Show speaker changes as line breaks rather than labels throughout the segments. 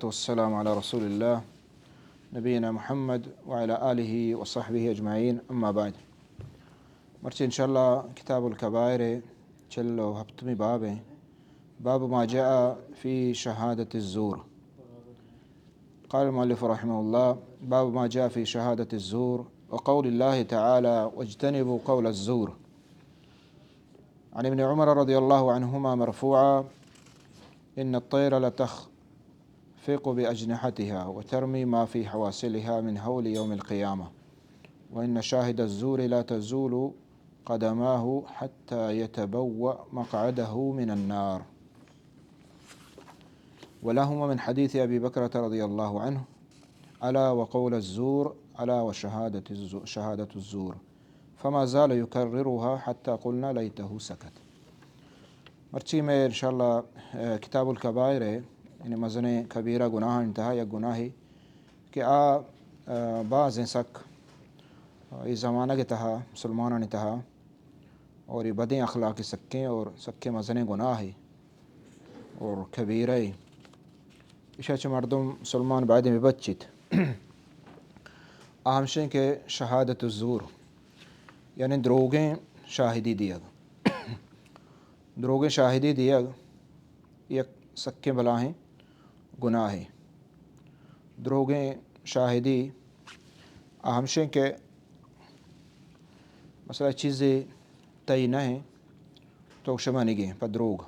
والسلام على رسول الله نبينا محمد وعلى آله وصحبه أجمعين أما بعد مرچی انشاءاللہ کتاب الکبائر چلو ہفتمی باب ہے باب ما جاء في شهادة الزور. قال المؤلف رحمه الله باب ما جاء في شهادة الزور وقول الله تعالى واجتنبوا قول الزور. عن ابن عمر رضي الله عنهما مرفوعا إن الطير لتخفق بأجنحتها وترمي ما في حواسلها من هول يوم القيامة وإن شاهد الزور لا تزول قدماه حتى يتبوأ مقعده من النار. ولهما من حديث أبي بكرة رضي الله عنه ألا وقول الزور ألا وشهادة الزور فما زال يكررها حتى قلنا ليته سكت. مرچی میں انشاءاللہ کتاب الکبائر ہے یعنی مزن کبیرہ گناہ انتہا یا گناہی کہ بعض سک یہ زمانہ کے تہا مسلمانوں نے تہا اور یہ بدیں اخلاقی سکیں اور سکے مزن گناہ ہے اور کبیرہ اشاچ مردم مسلمان بعد میں بچت اہمشیں کے شہادت الزور یعنی دروغیں شاہدی دیا دروغیں شاہدی دیا یک سکے بلاہیں گناہ ہے. دروغیں شاہدی اہمشیں کے مثلا چیزیں طے نہ ہیں تو شمانی گئے پدروغ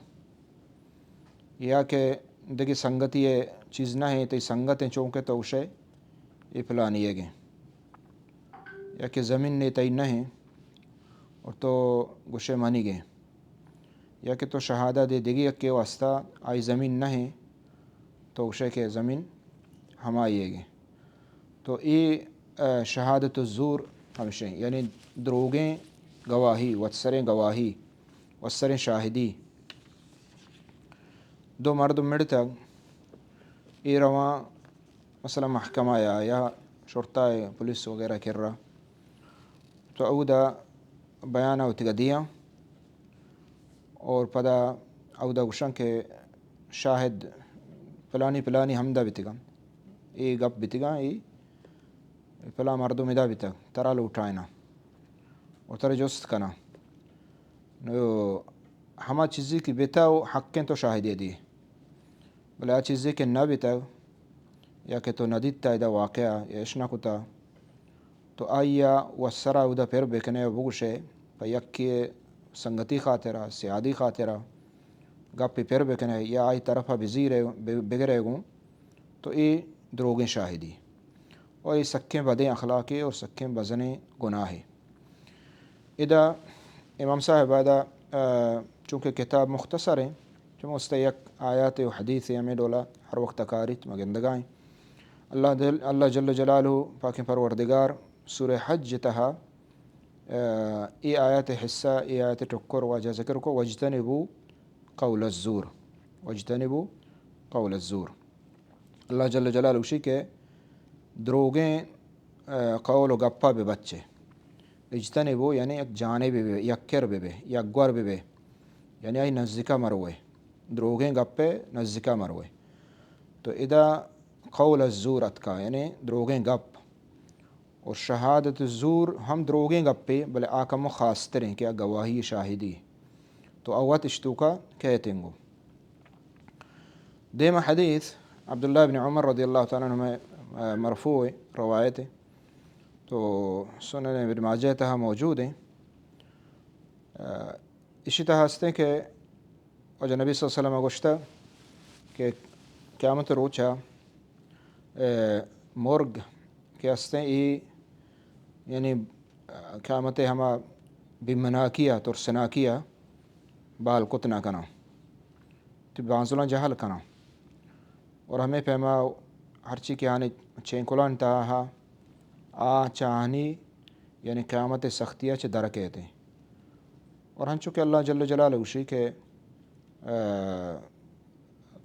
یا کہ دیکھیں سنگتی یہ چیز نہ ہے تو سنگتیں چونکہ تو اسے یہ پلانی ہے گئے یا کہ زمین نے طے نہ ہیں اور تو گشے مانی گئے یا کہ تو شہادہ دے دیگی کے واسطہ آئی زمین نہ ہے تو اسے کہ زمین ہم آئیے گے تو یہ شہادت الزور ہمشہ یعنی دروغیں گواہی وسریں گواہی وسریں شاہدی دو مرد مڑتا یہ رواں مثلا محکمہ یا شرطہ پولیس وغیرہ کر رہا تو اودا بیانہ اتگا دیا اور پدا اودا گشن کے شاہد پلانی ہمدہ بتگا یہ گپ بتگا یہ پلا مردم ادا بتگ ترا لوٹائنا اور ترا جست کنا ہما چیزی کی بتا و حقیں تو شاہدی دی بلا چیزی کے نہ بتگ یا کہ تو ندیتا ادا واقعہ یا اشنا کتا تو آئیا وسرا اودا پھر بکنے بگشے پیکی سنگتی خاطرہ سیادی خاطرہ گپی پھر بکنے یا آئی طرفہ بگرے گوں تو یہ دروغیں شاہدی اور یہ سکیں بدیں اخلاقی اور سکیں بزنیں گناہ ہے. ادا امام صاحب ادا چونکہ کتاب مختصر ہیں جو مستیق آیات و حدیث ہمیں ڈولا ہر وقت تکاریت مگندگائیں اللہ جل جلالہ پاک پروردگار سورہ حج تہا ای آیات حصہ ای آیات ٹکر واجہ ذکر کو واجتنبوا قول الزور واجتنبوا قول الزور. اللہ جل جلالہ اسی کے دروغیں قول و گپا بے بچے اجتنبوا یعنی یک جانب بے یکر بے یکگور بے یعنی آئی نزدیکا مروے دروغیں گپے نزدیکا مروے تو ادا قول الزور اتکا یعنی دروغیں گپ اور شہادت الزور ہم دروغیں گپے بلے آکم خاص تریں کیا گواہی شاہدی تو اوت اشتوکا کہتے گو. دیمہ حدیث عبداللہ بن عمر رضی اللہ تعالیٰ عنہ مرفوع روایت ہے تو سنن ابن ماجہ تہا موجود ہیں. اسی طرح ہستے کہ وجہ نبی صلی اللہ علیہ وسلم گوشتا کہ قیامت روچا مرگ کے ہستے ای یعنی قیامت ہما بمنا کیا ترسنا کیا بال قطنا کنا تو بانزلان جہل کنا اور ہمیں پیما ہر چی کے آنے چینکلان تاہا چاہنی یعنی قیامت سختیہ چھ درکیتے اور ہم چونکہ اللہ جل جلالہ اسی کے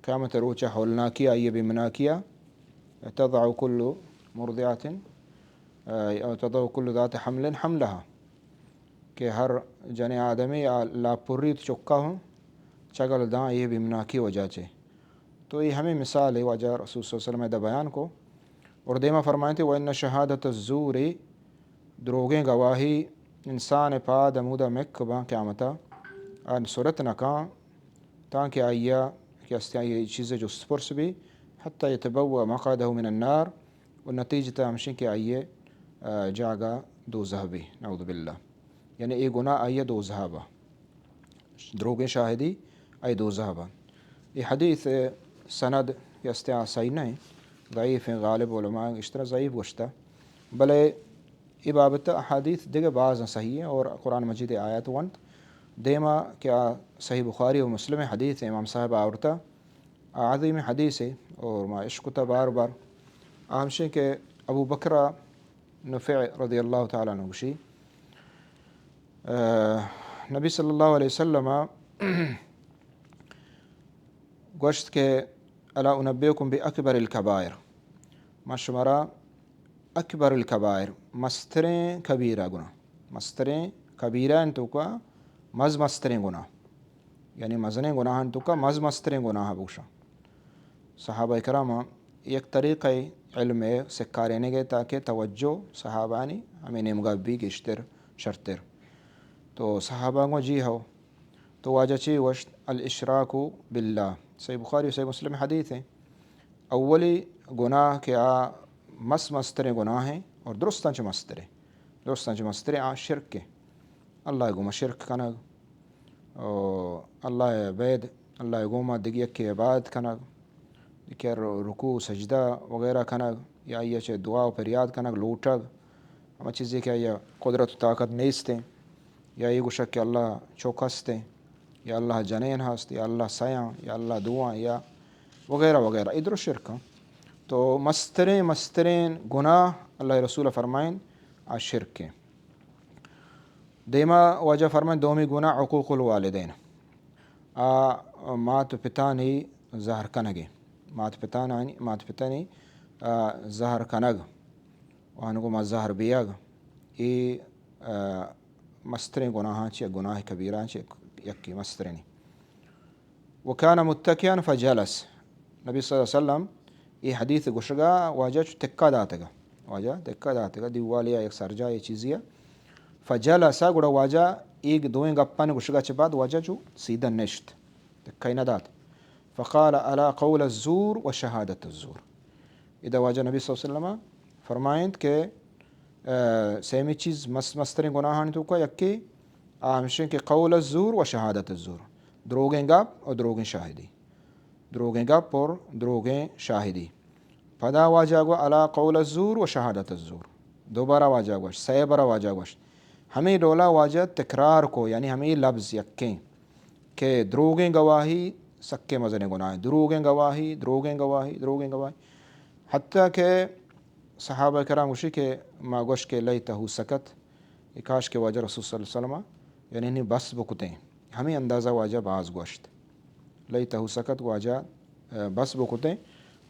قیامت روچہ ہولنا کیا یہ بمنا کیا تضع کل مرضعات تضع کل ذات حمل حملها کہ ہر جن آدمی لا پریت چکا ہوں چگل داں یہ بمنا کی وجہ چے تو یہ ہمیں مثال ہے واجہ رسول صلی اللہ علیہ وسلم دا بیان کو. اور دیما فرمائیں تھے وَإِنَّ شَهَادَةَ الزُّورِ دروغیں گواہی انسان پا دمودہ مک با قیامتا ان صورت نکاں تاکہ آئیا کہ استیاں یہ چیزیں جو سپرس بھی حتی یتبوأ مقعدہ من النار و نتیجتا ہمشن کہ آئیے جاگا دوزہ بھی نعوذ باللہ. یعنی اے گناہ آئیے دوزہ با دروغ شاہدی آئی دوزہ با. یہ حدیث سند کہ استیاں صحیح نہیں ضعیف ہیں غالب علماء اس طرح ضعیف گوشتا بلے یہ بابت احادیث دیگر بعض صحیح ہیں اور قرآن مجید آیت ونت دیما کیا صحیح بخاری و مسلم حدیث امام صاحب آورتا عظیم حدیث ہے اور ما عشقتا بار بار آمشے کہ ابو بکر نفع رضی اللہ تعالیٰ عنہ بشی نبی صلی اللہ علیہ وسلم گوشت کے الا انبئکم باکبر الکبائر ما شمارا اکبر الکبائر مستریں کبیرہ گناہ مستریں کبیرہ ان تو کا مز مستریں گناہ یعنی مزنیں گناہ ان تو کا مز مستریں گناہ بوشا. صحابہ کرامہ ایک طریقہ علم سکارینے گئے تاکہ توجہ صحابانی ہمیں نمگابی گشتر شرطر تو صحابہ کو جی ہو تو واجہ چی وشت الاشراک باللہ. صحیح بخاری و صحیح مسلم حدیث ہیں اولی گناہ کہ مس مستریں گناہ ہیں اور درستاں چ مستریں شرک کے اللہ گوما شرک کنگ اور اللہ بید اللہ گوما دگی کے عبادت کنگ کہ رکوع سجدہ وغیرہ کنگ یا یہ چھ دعا و فریاد کنگ لوٹگ ہم چیزیں کہ یا قدرت و طاقت نیستیں یا یہ گوشک کہ اللہ چوکھستیں یا اللہ جنین ہست یا اللہ سیاں یا اللہ دعا یا وغیرہ وغیرہ ادھر شرک. تو مسترین گناہ اللہ رسول فرمائیں شرک کے. دیما واجہ فرمائیں دومی گناہ عقوق الوالدین مات پتا نہیں زہر کنگے مات پتا نہیں زہر کنگ وانگو ما زہر بیگ یہ مسترین گناہ چی گناہ کبیرہ چی یکی مسترینی. وکان متکیان فجلس نبی صلی اللہ علیہ وسلم یہ حدیث گشگا واجہ تکا داتگا دیوالیا ایک سرجا یہ چیزیا فجلسا گڑا واجہ ایک دوئیں گپان گشگا چھ بعد واجہ جو سیدھا نشت تکا نہ دات فقال الا قول الزور و شہادت الزور. اذا واجہ نبی صلی اللہ علیہ وسلم فرمائند کہ سیمی چیز مسترین گناہان تو کا یکی ہمشن کہ قول الزور و شہادت الزور دروغیں گپ اور دروغیں شاہدی دروغیں گپ اور دروغیں شاہدی. پدا واجہ گو الا قول الزور و شہادت الزور دوبارہ واجہ گوش سیبرہ واجہ گوش ہمیں ڈولا واجہ تکرار کو یعنی ہمیں لفظ یکیں کہ دروغیں گواہی سکے مزن گناہ دروغیں گواہی حتیٰ کہ صحابہ کرام گوشی کہ ما گوش کے لیتہو سکت یہ کاش کے واجہ رسول صلی اللہ علیہ وسلم یعنی انہیں بس بکتیں ہمیں اندازہ واجہ باز گوشت لیتہو سکت واجہ بس بکتیں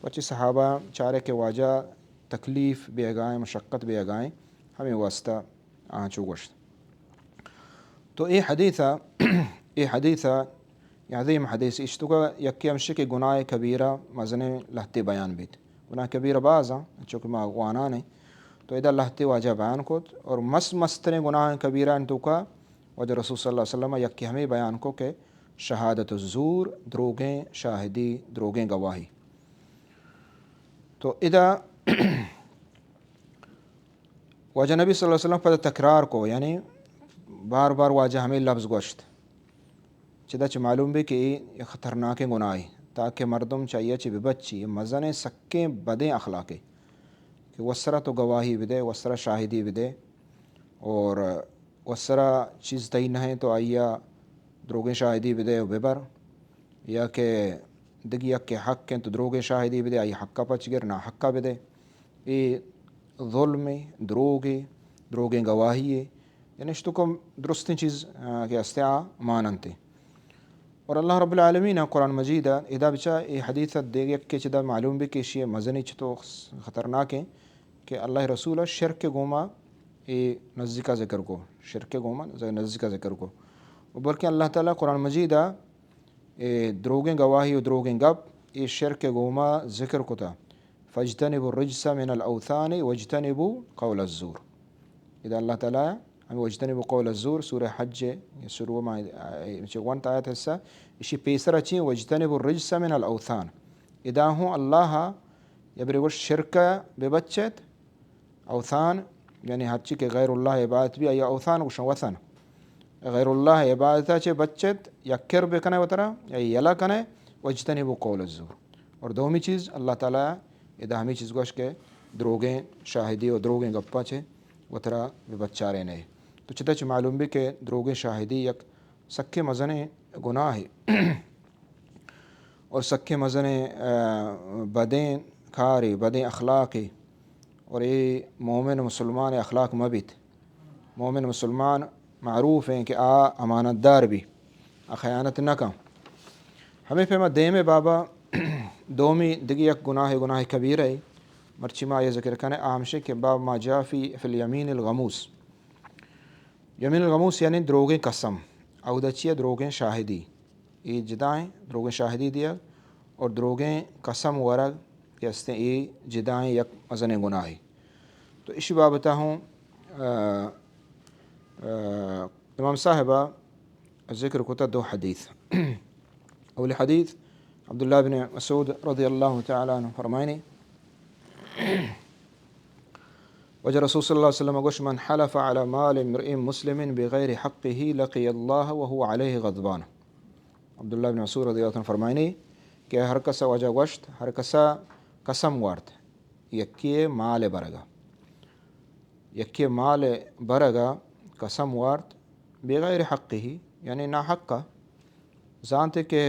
پچی صحابہ چارے کے واجہ تکلیف بے گائیں مشقت بے گائیں ہمیں واسطہ آنچو گوشت. تو یہ حدیثہ یہ عظیم حدیث اشتو کا یکی ہمشی کہ گناہ کبیرہ مزنے لہتی بیان بیت گناہ کبیرہ بعض چونکہ ما اغوانان ہیں تو ادھا لہتی واجہ بیان کو اور مستریں گناہ کبیرہ انتو کا وجہ رسول صلی اللہ علیہ وسلم یکی ہمیں بیان کو کہ شہادت الزور دروغیں شاہدی دروغیں گواہی. تو ادھا واجہ نبی صلی اللہ علیہ وسلم پر تکرار کو یعنی بار بار واجہ ہمیں لفظ گوشت چدہ چھ معلوم بھی کہ یہ خطرناک گناہ ہے تاکہ مردم چاہیے چھ ببچی مزن سکیں بدیں اخلاقیں کہ وسرہ تو گواہی بدے وسرہ شاہدی بدے اور وسرہ چیز تئی نہیں تو آئیا دروغیں شاہدی بدے ببر یا کہ دگی یک کے حق ہیں تو دروغیں شاہدی بدے آئی حقہ پچ گر نہ حقہ بدے یہ ظلم دروغیں گواہی ہے یعنی اشتو کو درستیں چیز کہ استعاء ماننتے. اور اللہ رب العالمین قرآن مجید ادا بچا یہ حدیث دیگی کہ چدہ معلوم بھی کہ یہ مزنی چھتو خطرناک ہیں کہ اللہ رسول شرک گوما یہ نزدیکا ذکر کو شرک گوما نزدیکا ذکر کو بلکہ اللہ تعالیٰ قرآن مجید دروغیں گواہی و دروغیں گپ یہ شرک گوما ذکر کتا فاجتنبوا الرجس من الاوثان واجتنبوا قول الزور. اذا اللہ تعالیٰ ہمیں واجتنبوا قول الزور سورہ حج شروع ما ون آیت ہسا اسی پیسر اچھی واجتنبوا الرجس من الاوثان. اذا ہوں اللہ یبری وش شرک ببچت اوثان یعنی ہچی کے غیر اللہ عبادت بھی یا اوثان وشن وثن غیر اللہ عبادت چے بچت یا کر بکنے وطرہ یا یلا کنے واجتنبوا قول الزور. اور دومی چیز اللہ تعالیٰ ادا ہمیں چیز گوش کے دروگیں شاہدی اور دروگیں گپا چھے وطرہ بچارے نہیں. تو چتا چھ معلوم بھی کہ دروگیں شاہدی یک سکے مزنے گناہ ہے اور سکے مزنے بدیں کھاری بدیں اخلاقی. اور یہ مومن مسلمان اخلاق مبت مومن مسلمان معروف ہیں کہ امانت دار بھی خیانت نہ کم. ہمیں فہمہ دیم بابا دومی دگی یک گناہ کبیر ہے مرچی ما یہ ذکر کرنے آمشے کہ باب ما جا فی الیمین الغموس. یمین الغموس یعنی دروگیں قسم او دچیہ دروگیں شاہدی یہ جدائیں دروگیں شاہدی دیا اور دروگیں قسم ورگ کہ استے یہ جدائیں یک مزن گناہی. تو اسی بابتا ہوں امام صاحبہ ذکر کتا دو حدیث. اول حدیث عبداللہ بن مسعود رضی اللہ تعالیٰ عنہ فرمائنی وجہ رسول صلی اللہ علیہ وسلم گوش من حلف على مال امرئ مسلم بغیر حقه لقی اللہ وهو علیہ غضبان. عبداللہ بن مسعود رضی اللہ عنہ فرمائنی کہ ہر کسا وجہ گوشت ہر کسا قسم وارت یکی مال برگا قسم وارت بغیر حقه یعنی نا حقہ زانتے کہ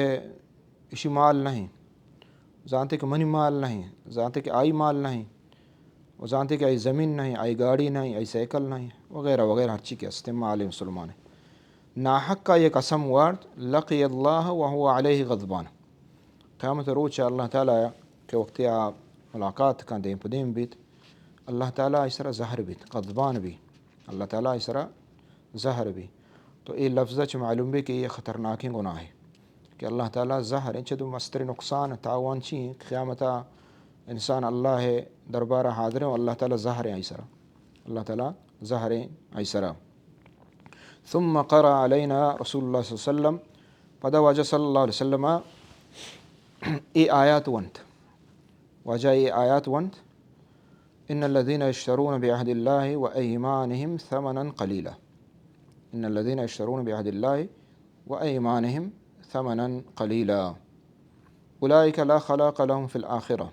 اسی مال نہیں زانتے کہ منی مال نہیں زانتے کہ آئی مال نہیں اور زانتے کہ آئی زمین نہیں آئی گاڑی نہیں آئی سائیکل نہیں وغیرہ وغیرہ ہر چیز کے استعمال مسلمان ہے. ناحق کا یہ قسم وارد لقی اللہ وهو علیہ غضبان. قیامت روچ اللہ تعالیٰ کے وقت ملاقات کا دیم پدیم بیت اللہ تعالیٰ اس طرح زہر بیت غضبان بھی اللہ تعالیٰ اس طرح زہر بھی. تو یہ لفظہ چھ معلوم بھی کہ یہ خطرناک گناہ ہے کہ اللہ تعالیٰ زہر ان چدو مستر نقصان تاوان چین قیامتا انسان اللہ ہے دربارہ حاضر ہیں اللہ تعالیٰ زہر ہیں ایسرا اللہ تعالیٰ زہر ہیں ایسرا. ثم قرأ علینا رسول اللہ صلی اللہ علیہ وسلم پدا واجہ صلی اللہ علیہ وسلم ای آیات ونت واجہ ای آیات ونت ان الذين يشترون بعهد الله وأيمانهم ثمنا قليلا ان الذين يشترون بعهد الله وأيمانهم ثمنا قليلا أولئك لا خلاق لهم في الآخرة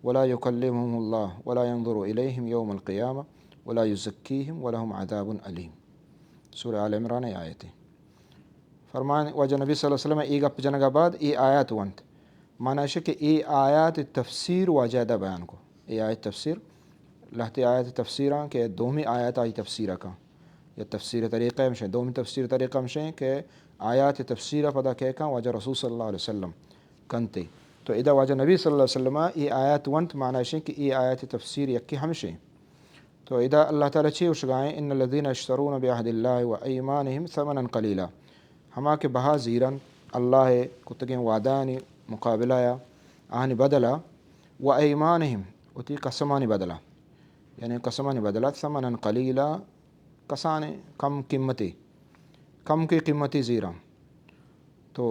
ولا يكلمهم الله ولا ينظر إليهم يوم القيامة ولا يزكيهم ولهم عذاب أليم. سورہ آل عمران آیت فرمان وجہ نبی صلی اللہ علیہ وسلم ای گپ جنگا بعد ای آیات ونت معنی ہے کہ ای آیات تفسیر واجدہ بیان کو ای آیت تفسیر لہتی آیت تفسیران کہ دومی آیت آئی تفسیرہ کا یا تفسیر طریقہ مشیں دومی تفسیر طریقہ مشیں کہ آیات تفسیرہ پدا کہہ کہاں واجہ رسول صلی اللہ علیہ وسلم کنتے. تو ادا واجہ نبی صلی اللہ علیہ وسلم ای آیات ونت معنی ہے کہ ای آیات تفسیر یکی ہمشیں. تو ادا اللہ تعالیٰ چی اشگائیں ان الذین یشترون بعہد اللہ و ایمانہم ثمنا قلیلا ہما کے بہا زیرن اللہ کتگیں وعدانی مقابلہ یا آہنی بدلا و ایمانہم اتی قسمانی بدلا یعنی قسمانی بدلا ثمنا قلیلا کسانے کم قیمتی کم کی قیمتی زیران. تو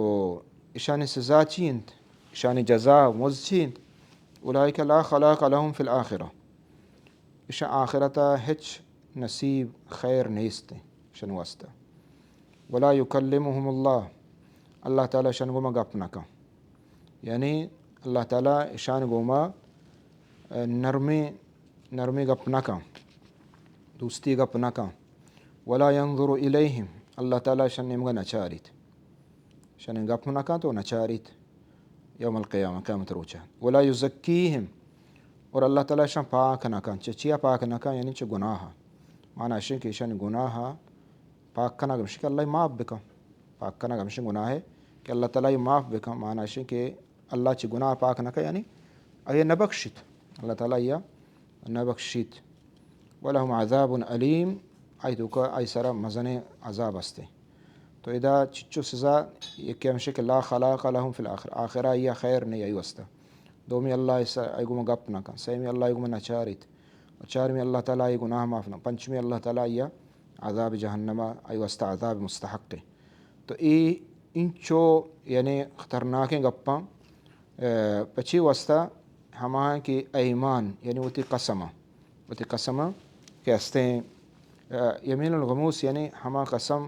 اشانی سزا چینت اشانی جزا مز چینت اولئک لا خلاق لهم فی الآخرہ اشا آخرتا ہچ نصیب خیر نیستے شن واسطہ ولا یکلمہم اللہ اللہ تعالیٰ شن گوما گپ نہ کم یعنی اللہ تعالیٰ اشان گوما نرمی گپ نہ کم دوستی گپ نہ کم ولا ينظر الیہم اللہ تعالیٰ شن نمگا نچاریت شن گپ نہ کم تو نچاریت یوم القیامہ قیامت روچا. ولا یزکیہم اور اللہ تعالیٰ شان پاک نہ کن چیا پاک نہ کن یعنی چھ گناہ معنی ہے کہ شان گناہ پاک کنا گمش کہ اللہ معاف بکم پاک کنا گمش گناہ ہے کہ اللہ تعالیٰ معاف بکم معنی ہے کہ اللہ چھ گناہ پاک نہ کن یعنی اے نبخشت اللہ تعالیٰ یا نبخشت. ولہم عذاب علیم آئی تو کا آئی سارا مزن عذاب ہستے تو اذا چچو سزا یکی ہمشے کہ لا خلاق لهم فی الآخر آخرہ یا خیر نہیں ای وستا دومی اللہ ایگو گپ نہ کن سیمی اللہ ایگو نہ چارت و چارمی اللہ تعالیٰ ای گناہ معاف نہ پنچمی اللہ تعالیٰ یا عذاب جہنمہ ای وستا عذاب مستحق. تو ای انچو یعنی خطرناک گپاں پچھی وستا ہماں کی ایمان یعنی وتی قسمہ کہ ہستیں یمین الغموس یعنی ہما قسم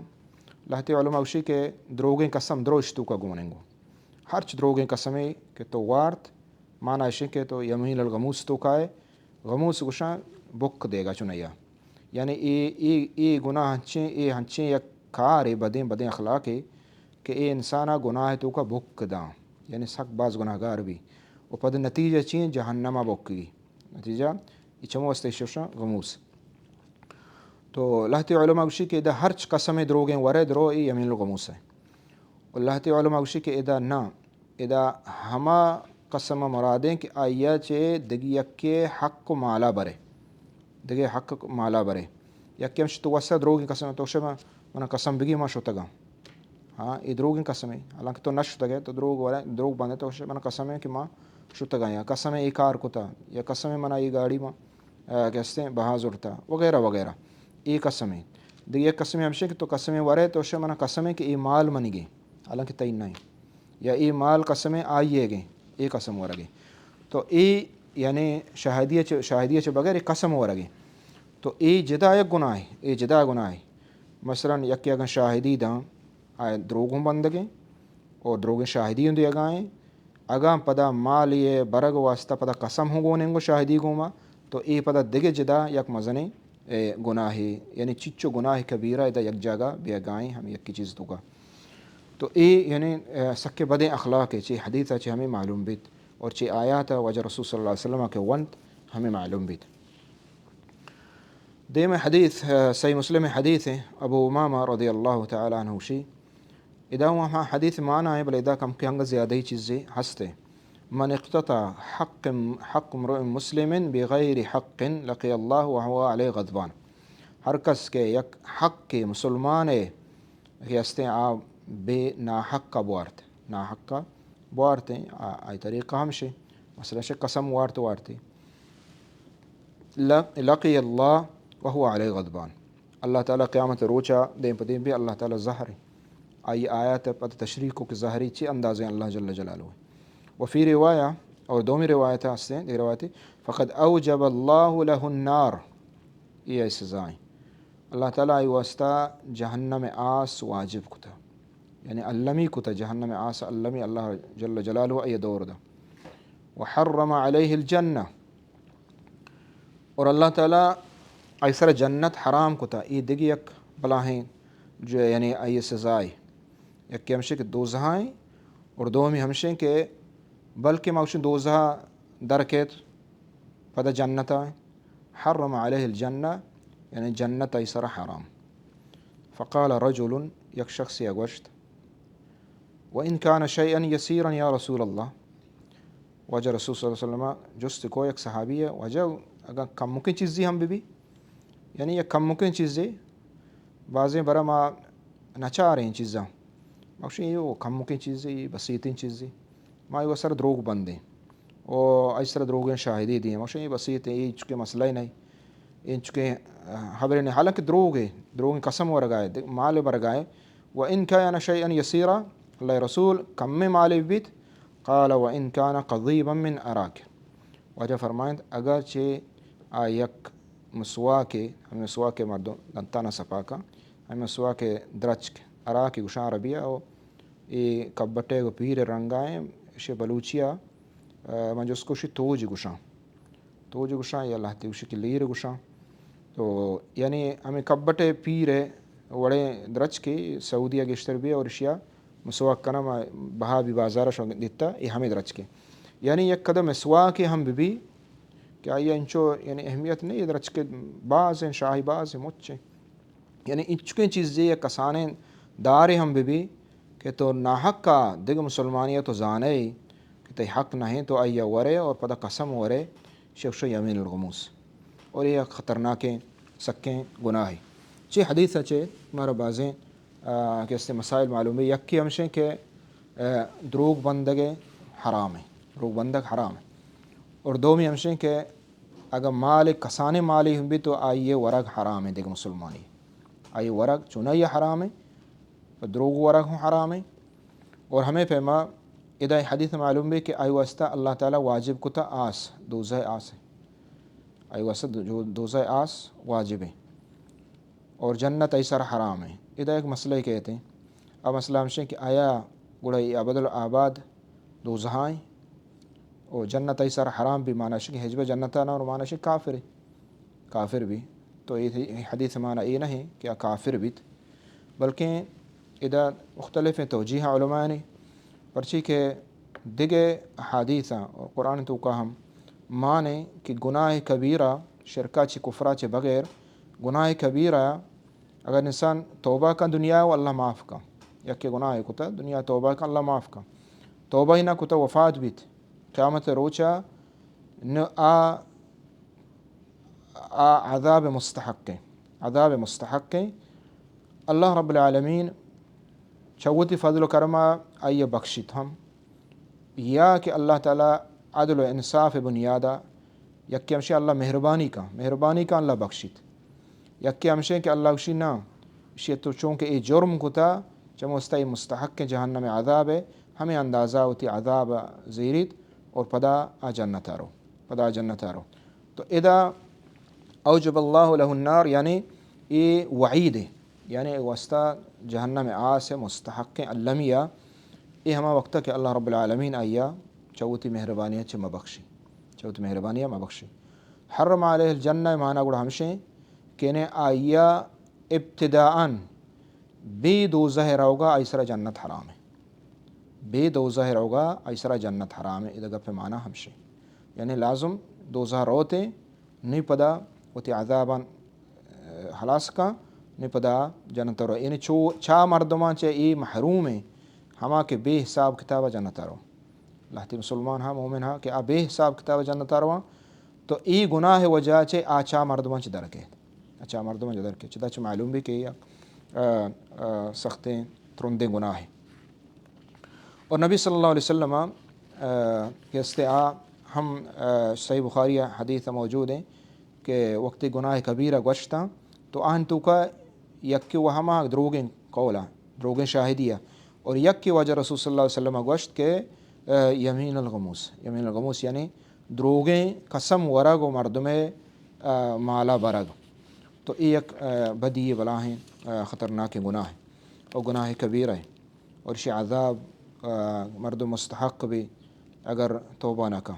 لہتی علماء وشی کہ دروگیں قسم دروشتو کا گوننگو ہرچ دروگیں قسمیں کہ تو وارت معنی شے کہ تو یمین الغموس تو کائے غموس گشاں بک دے گا چنیا یعنی ای گناہ ہنچیں یک کار بدیں اخلاق کہ اے انسانہ گناہ تو کا بک داں یعنی سخت باز گناہ گار بھی و پد نتیجہ چین جہنمہ بکی نتیجہ یہ چمو استشوشاں غموس. تو لہتی علماء وشی کہ ادا ہرچ قسم دروگیں ورے درو ای یمین الغموس ہے. اور لہتی علماء وشی کہ ادا نہ ادا ہما قسم مرادیں کہ آیا چے دگی یکے حق مالا برے یکی ہمش تو وسا دروگیں قسم تو شما منا قسم بگی ما شتگا ہاں یہ دروگیں قسم ہے حالانکہ تو نش تگے تو دروگ بندے تو منا قسم ہے کہ ماں شتگا یا قسم ای کار کتا یا قسم منا یہ گاڑی ماں کہتے ہیں بہاز اڑتا وغیرہ وغیرہ ای قسم ہے. دیگه یک قسم ہمشے کہ تو قسم ورے تو شے منا قسم ہے کہ ای مال منی گے حالانکہ تین نہیں یا ای مال قسم آئیے گے ای قسم ورگے تو ای یعنی شاہدیہ چ بغیر قسم ورگے تو ای جدا یک گناہ ہے مثلا یکی اگر شاہدی داں آئے دروگوں بندگیں اور دروگیں شاہدی ہوں اگائیں اگاں پدا مال یہ برگ واسطہ پدا قسم ہوں گونیں شاہدی گوما تو ای پدا دگے جدا یک مزنے گناہ یعنی چچو گناہ کبیرہ ادا یک جگہ بے گائیں ہم یک کی چیز تو کا تو ای یعنی سکے بدیں اخلاق ہے چی حدیثہ چی ہمیں معلوم بیت اور چی آیات وجہ رسول صلی اللہ علیہ وسلم کے ونت ہمیں معلوم بیت. دیم حدیث صحیح مسلم حدیث ہے ابو امامہ رضی اللہ تعالیٰ عنہ شی ادا وہاں حدیث معنی ہے بل ادا کم کے انگ زیادہ ہی چیزیں ہستے من اقتطع حق امرؤ مسلم بغیر حق لقی اللہ وهو علیہ غضبان. ہر کس کے یک حق کے مسلمان کہ ہستے آپ بے ناحق کا بوارت ہیں آئی طریقہ ہمشے مثلا شے قسم وارتے لقی اللہ وهو علیہ غضبان اللہ تعالیٰ قیامت روچا دیں پدیں بھی اللہ تعالیٰ ظاہر آئی آیات پتہ تشریقوں کے ظاہری چی اندازیں اللہ جل جلالہ. وفی روایہ اور دومی روایت ہستے ہیں روایت فقد اوجب اللہ له النار یہ سزائیں اللہ تعالیٰ ای واسطہ جہنم آس واجب کتا یعنی علمی کتا جہنم آس علمی اللہ جل جلالہ ای دور دا. وحرم علیہ الجنہ اور اللہ تعالیٰ ایسر جنت حرام کتا ای دگی یک بلاہیں جو یعنی ای سزائیں یک ہمشے کہ دوزہائیں اور دومی ہمشے کہ بلکہ موشن دوزہ درکیت پدا جنت آئیں حرم علیہ الجنہ یعنی جنت ایسر حرام. فقال رجل یک شخص یگوشت وإن كان شيئا يسيرا یا رسول اللہ وجہ رسول صلی اللہ علیہ وسلم جست کو یک صحابی ہے وجہ اگر کم ممکن چیزی ہم بھی یعنی یک کم ممکن چیزیں بعضیں برا ما نچا رہے ہیں چیزاں موشن یہ کم ممکن چیزیں بسیطین چیزیں ما یہ سر دروگ بندیں اور اس طرح دروگیں شاہدی دیں موشن یہ بسیط ہیں یہ چکے مسئلہ ہی نہیں ان چکے خبریں نہیں حالانکہ دروگ قسم ورگائے مال برگائے وإن كان شيئا يسيرا اللہ رسول کم میں مال بیت قال وإن كان قضيبا من أراك وجہ فرمائند اگرچہ یک مسواک ہم مسواک مردوں دنتانہ سپاکا ہم مسواک درچک اراک گشان ربیہ اور یہ کبٹے کو پیر رنگائیں شے بلوچیا من جس کو شی توج گشان یا اللہ تیوشی کی لیر گشان تو یعنی ہمیں کبٹے پیر وڑے درچ کے سعودیہ گشتر بھی اور اشیاء مسواک کنا بہا بھی بازارہ شو دیتا یہ ہمیں درچ کے یعنی یک قدم مسواک ہم بھی کیا یہ انچو یعنی اہمیت نہیں یہ درچ کے بعض ہیں شاہی بعض ہیں مچیں یعنی انچکیں چیزیں یا کسانیں دارے ہم بھی کہ تو ناحق کا دیگر مسلمانیہ تو زانے کہ تے حق نہیں تو آئیہ ورے اور پدا قسم ورے شخص یمین الغموس اور یہ خطرناکیں سکیں گناہ چی حدیث چے ہمارا بازیں کہ اس سے مسائل معلوم ہے. یکی ہمشیں کہ دروغ بندگ حرام ہے، دروغ بندگ حرام ہے. اور دومی ہمشیں کہ اگر مال کسانے مالی ہم بھی تو آئیے ورگ حرام ہے. دیکھ مسلمانی آئیے ورگ چنائی حرام ہے، دروغ ورگ ہوں حرام ہے. اور ہمیں پیما ادا حدیث معلوم ہے کہ آئی واسطہ اللہ تعالیٰ واجب کتا آس دوزہ آس ہے، آئی واسطہ جو دوزہ آس واجب ہے، اور جنت ایسر حرام ہے. ادا ایک مسئلہ کہتے ہیں. اب مسئلہ ہمشیں کہ آیا گڑائی ابد الآباد دوزہائیں اور جنت ایسر حرام بھی معنی کہ حجب جنت آنا، اور معنی کافر ہے، کافر بھی. تو یہ حدیث معنی یہ نہیں کہ کافر بھی، بلکہ ادا مختلف توجیہ علماء نے پرچی کہ دیگے حدیثاں اور قرآن تو کا ہم مانے کہ گناہ کبیرہ شرکا چی کفرا چے بغیر گناہ کبیرہ اگر انسان توبہ کا دنیا و اللہ معاف کا، یک گناہ کتا دنیا توبہ کا اللہ معاف کا، توبہ ہی نہ کتا وفات بیت قیامت روچا نہ عذاب مستحق ہے، عذاب مستحق ہے. اللہ رب العالمین چوتی فضل و کرما آئیے بخشت ہم، یا کہ اللہ تعالیٰ عدل و انصاف بنیادہ یک ہمشہ اللہ مہربانی کا اللہ بخشت، یک ہمشہ کہ اللہ وشی نہ اشی تو چونکہ ای جرم کتا چموستا ای مستحق جہنم عذاب ہے، ہمیں اندازہ ہوتی عذاب زیرت اور پدا جنت آرو، پدا جنت آرو. تو ادا اوجب اللہ لہ النار یعنی یہ وعید ہے، یعنی واسطہ جہنم آس مستحق اللمیہ. یہ ہما وقت کہ اللہ رب العالمین آیا چوتی مہربانیہ چ مبخشی، چوتی مہربانیہ مبخشی. حرم علیہ الجنہ معنی گڑا ہمشیں کہ نے آیا ابتداءً بے دوزہ روگا ایسرا جنت حرام ہے، بے دوزہ روگا ایسرا جنت حرام ہے. ادھا گپ معنی ہمشیں یعنی لازم دوزہ روتے نہیں پدا وتی عذابان حلاس کا نہیں پدا جنت رو. یعنی چا مردمان چے ای محروم ہے ہما کہ بے حساب کتاب جنت رو. لہتی مسلمان ہاں مومن ہاں کہ بے حساب کتاب جنت رو، تو ای گناہ وجہ چے چا مردمان چے درکے، اچھا مردمان چے درکے چدا چے معلوم بھی کہ سختیں ترندیں گناہ ہے. اور نبی صلی اللہ علیہ وسلم کے ہم صحیح بخاری حدیث موجود ہیں کہ وقت گناہ کبیرہ گوشتا تو آہن تو کا یک و ہما دروگیں قولا دروگیں شاہدیہ، اور یک کی وجہ رسول صلی اللہ علیہ وسلم گوشت کہ یمین الغموس یعنی دروگیں قسم ورگ و مردم مالا برگ. تو ایک بدی بلا ہیں خطرناک گناہ ہے اور گناہ کبیرہ ہے، اور اسی عذاب مرد مستحق بھی اگر توبہ نہ کا.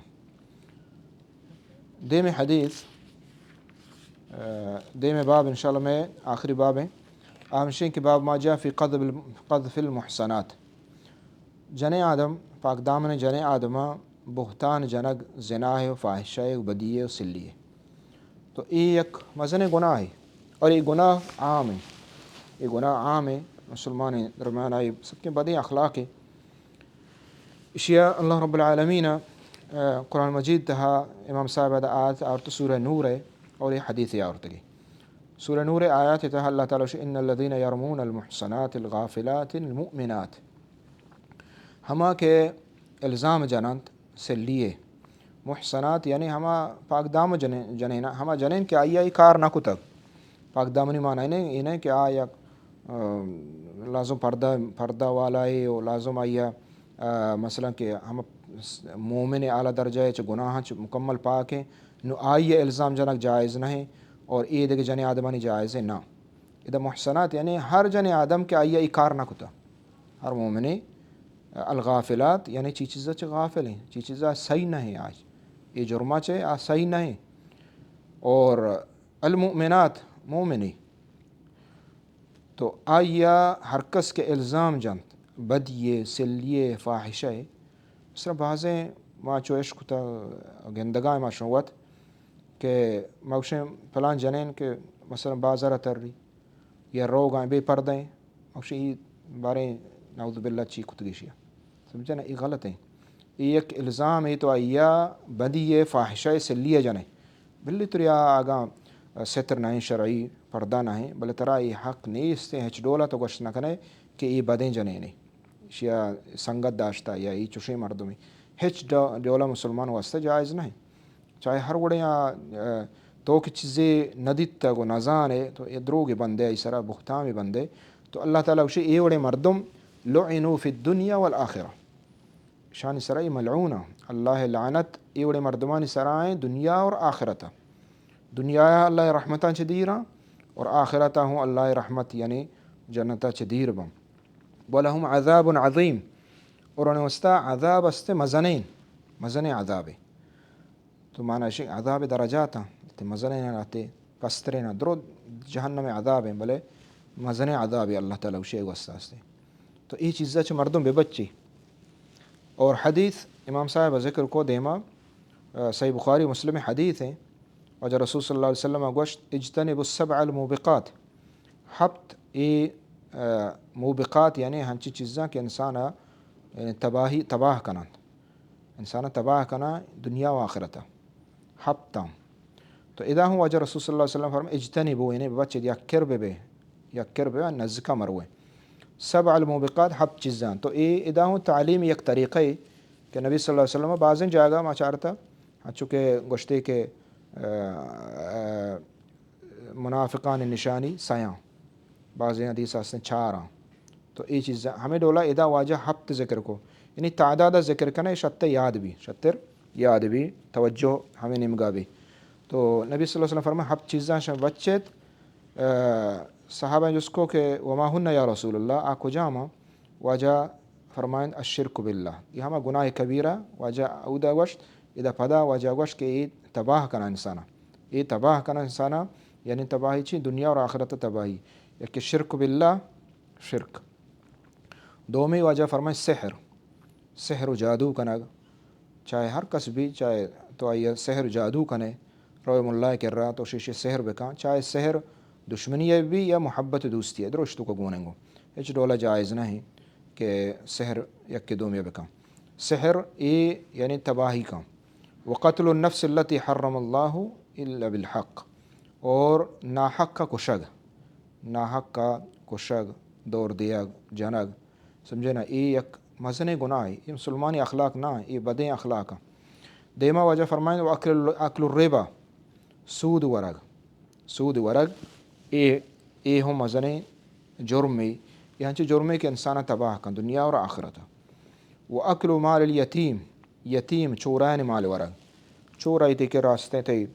دے میں حدیث دے میں باب انشاءاللہ میں آخری باب ہے آمشین کی باب ما جاء فی قذف المحصنات. جنے آدم پاک دامن جنے آدمہ بہتان جنگ زنا ہے و فاحشہ ہے و بدی ہے و سلی ہے. تو یہ ایک مزن گناہ ہے، اور یہ گناہ عام ہے، یہ گناہ عام ہے مسلمان درمیان آئی سب کے بدی اخلاق ہے. اشیاء اللہ رب العالمین قرآن مجید تہا امام صاحب آیات اور تو سورہ نور ہے، اور یہ حدیث ہے. اور تگی سورہ نور آیات تہا اللہ تعالیٰ ان الذین یرمون المحصنات الغافلات المؤمنات، ہما کے الزام جنانت سے لیے محصنات یعنی ہما پاک دام جنین ہما جنین کہ آئی کار نہ کتب. پاک دامنی معنی انہیں کہ آیا لازم پردہ والا ہے، اور لازم آیا مثلا کہ ہم مومن اعلیٰ درجہ ہے گناہ مکمل پاک ہیں نو آئیے الزام جنک جائز نہیں، اور عید کے جن آدمانی جائز ہے نہ. ادھا محسنات یعنی ہر جن آدم کے آئیے کار نہ کتا، ہر مومن الغافلات یعنی چی چیزا چھ غافل ہیں، چی چیزا صحیح نہیں آج یہ جرمہ چھ صحیح نہیں. اور المؤمنات مومنی تو آیا ہر کس کے الزام جنت بدیے سلیے فاحشہ ہے. اس طرح بعضیں ما چوش کتا گندگاہ ما شنوت کہ موشیں فلان جنین کہ مثلا بازار تر رہی یا روگاں بے پردیں موشیں بارے نعوذ باللہ چی کتگیشیا سمجھا نا. یہ غلط ہے، یہ ایک الزام ہے تو آیا بدی فاحشہ سلیے جنے بلی تریا آگاں ستر نہیں شرعی پردہ نہیں بلے ترا یہ حق نیستے ہچ ڈولا تو گوشت نہ کنے کہ یہ بدیں جنے نہیں شیا سنگت داشتا یا یہ چوشے مردمی ہچ ڈولا مسلمان واسطے جائز نہیں چاہے ہر وڑے تو کہ چیزیں ندیت گو نزانے تو یہ دروگی بندے اسرا بہتامی بندے تو اللہ تعالیٰ وشی اے وڑے مردم لعنوا فی الدنیا والآخرہ شان سرائی ملعونہ اللہ لعنت اے وڑے مردمان سرائیں دنیا اور آخرتا دنیا اللہ رحمتاں چدیرا اور آخرتا ہوں اللہ رحمت یعنی جنتا چدیر بم ولہم عذاب عظیم اور انہیں وستا عذاب است مزن عذاب تو معنی شک عذاب درجاتا مزن آتے پسترین درو جہنم عذاب ہیں بلے مزن عذاب اللہ تعالیٰ وشے وستا استے تو یہ چیزیں چھ مردم بے بچی اور حدیث امام صاحب ذکر کو دیما صحیح بخاری مسلم حدیث ہیں وجہ رسول صلی اللہ علیہ وسلم گوشت اجتنب السبع الموبقات ہفت موبقات یعنی ہنچی چیزاں کہ انسان یعنی تباہ کنن انسان تباہ کنا دنیا و آخرتا ہفتہ تو ادا ہوں وجہ رسول صلی اللہ علیہ وسلم فرم اجتنبو یعنی بچے یکر بے نزکا مروے سبع الموبقات ہفت چیزاں تو ادا ہوں تعلیم یک طریقہ کہ نبی صلی اللہ علیہ وسلم بعضیں جاگا ما چارتا چونکہ گوشتے کے منافقان نشانی سیاں بعض حدیث آستے چھاراں تو یہ چیزیں ہمیں ڈولا ادا واجہ ہفت ذکر کو یعنی تعداد ذکر کرنا شتر یاد بھی توجہ ہمیں نمگا بھی تو نبی صلی اللہ علیہ وسلم فرمائے ہفت چیزاں بچت صحابہ جس کو کہ وما ہن یا رسول اللہ آکو جاما واجہ فرمائیں الشرک باللہ یہ ہمیں گناہ کبیرہ واجہ اودا گوشت ادا پدا واجہ گوشت کہ یہ تباہ کنا انسانا یعنی تباہی چی دنیا اور آخرت تباہی یک شرک باللہ شرک دومی واجہ فرمائیں سحر و جادو کنگ چاہے ہر کس بھی چاہے تو آئیے سحر جادو کنے روم اللہ کر رہا تو شیشے سحر بکا چاہے سحر دشمنی ہے بھی یا محبت دوستی ہے درشتوں کو گونیں گو اچ ڈولا جائز نہیں کہ سحر یک دوم یا بکا سحر یعنی تباہی کا وقتل النفس التي حرم اللہ الا بالحق اور ناحق کا کشگ دور دیگ جنگ سمجھے نا یہ یک مزن گناہ ہے یہ مسلمانی اخلاق نہ یہ بدیں اخلاق دیما وجہ فرمائیں اکل الربا سود ورگ اے ہوں مزن جرمی یہاں چی جرمے کے انسانہ تباہ کن دنیا اور آخرت وہ اکل مال الیتیم چورائن مال ورگ چورائی تے کے راستے تھے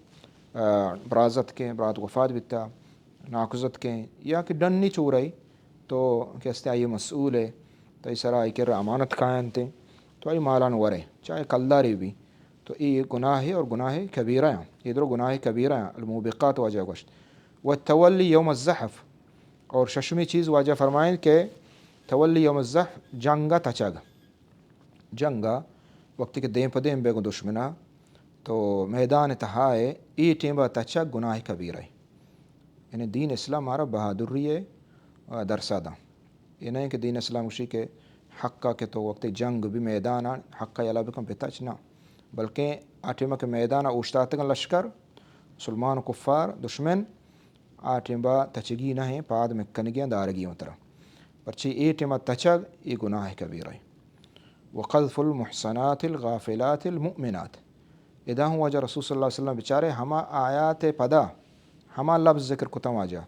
برازت کے برات وفات بتا ناقزت کے یا کہ ڈنی چورائی تو کیستے آئیے مسئول ہے تو اس طرح آئی کر امانت قائم تھے تو آئی مالان ورے چاہے کلداری بھی تو یہ گناہ ہے اور گناہ کبیرہ ہیں یہ در گناہ کبیرہ ہیں الموبقات واجہ گوشت والتولی یوم الزحف اور ششمی چیز واجہ فرمائیں کہ تولی یوم الزحف جنگا وقت کے دیں پدیں بے گو دشمنا تو میدان تہائے ای ٹیمبا تچگ گناہ کبیرہ ہے یعنی دین اسلام ہمارا بہادری ہے درسادہ یہ نہیں کہ دین اسلام اسی کے حق کا کہ تو وقت جنگ بھی میدان حق کا یلا بکم پتہ چنا بلکہ آٹھما کے میدان اوشتاتگن لشکر مسلمان کفار دشمن آٹھما تچگی نہ ہیں پاد میں کنگیاں دارگیوں طرح پرچی اے ٹیمہ تچگ یہ گناہ کبیرہ ہے وقذف المحصنات الغافلات المؤمنات ادا ہوں واجہ رسول صلی اللہ علیہ وسلم بچارے ہما آیات پدا ہما لفظ ذکر کتم واجہ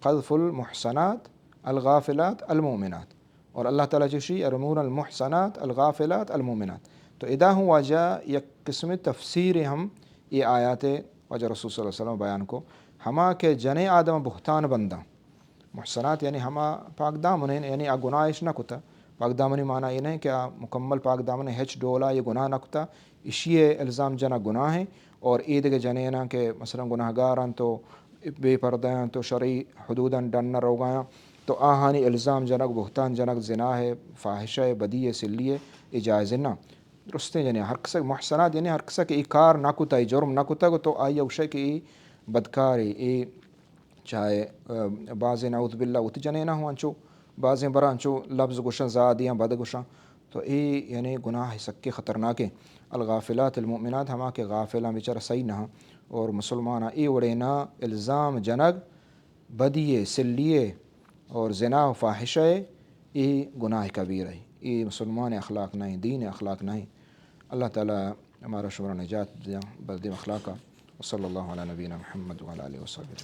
قذف المحصنات الغافلات المؤمنات اور اللہ تعالیٰ جشی ارمون المحصنات الغافلات المؤمنات تو ادا ہوں واجہ یک قسم تفسیر ہم یہ آیات واجہ رسول صلی اللہ علیہ وسلم بیان کو ہما کے جنے آدم بہتان بندہ محصنات یعنی ہما پاک دامن یعنی آ گناہش نہ کتا پاک دامنی معنی یہ نہیں کہ مکمل پاک دامن ہچ ڈولا یہ گناہ نہ کتا اسی الزام جنا گناہ ہیں اور عید کے جنے نا کہ مثلا گناہ گاران تو بے پردیاں تو شرعی حدوداً ڈن نہ روگایاں تو آہانی الزام جنک بہتان جنک زنا ہے فاحشہ بدی ہے سلی ہے یہ جائز نہ درستے یعنی ہر قسم محسنات یعنی ہر قسم کہ ای کار نہ کتا ای جرم نہ کتا کو تو آئی اوشے کہ ای بدکاری ای چاہے بعض نعوذ باللہ ات جنے نہ ہوں انچو بعضیں برانچو لفظ گوشن زادیاں بد گوشن تو ای یعنی گناہ سکے خطرناک الغافلات المؤمنات ہما کے غافلہ بیچارہ صحیح نہ اور مسلمانہ ای وڑینا الزام جنگ بدیے سلیے اور زنا و فاحشہ ای گناہ کبیر ہے، ای مسلمان اخلاق نہیں، دین اخلاق نہیں۔ اللہ تعالیٰ ہمارا شمار نجات دیا بلدی اخلاقہ۔ وصلی اللہ علیہ نبینا محمد وعلیہ آلہ وصحبہ۔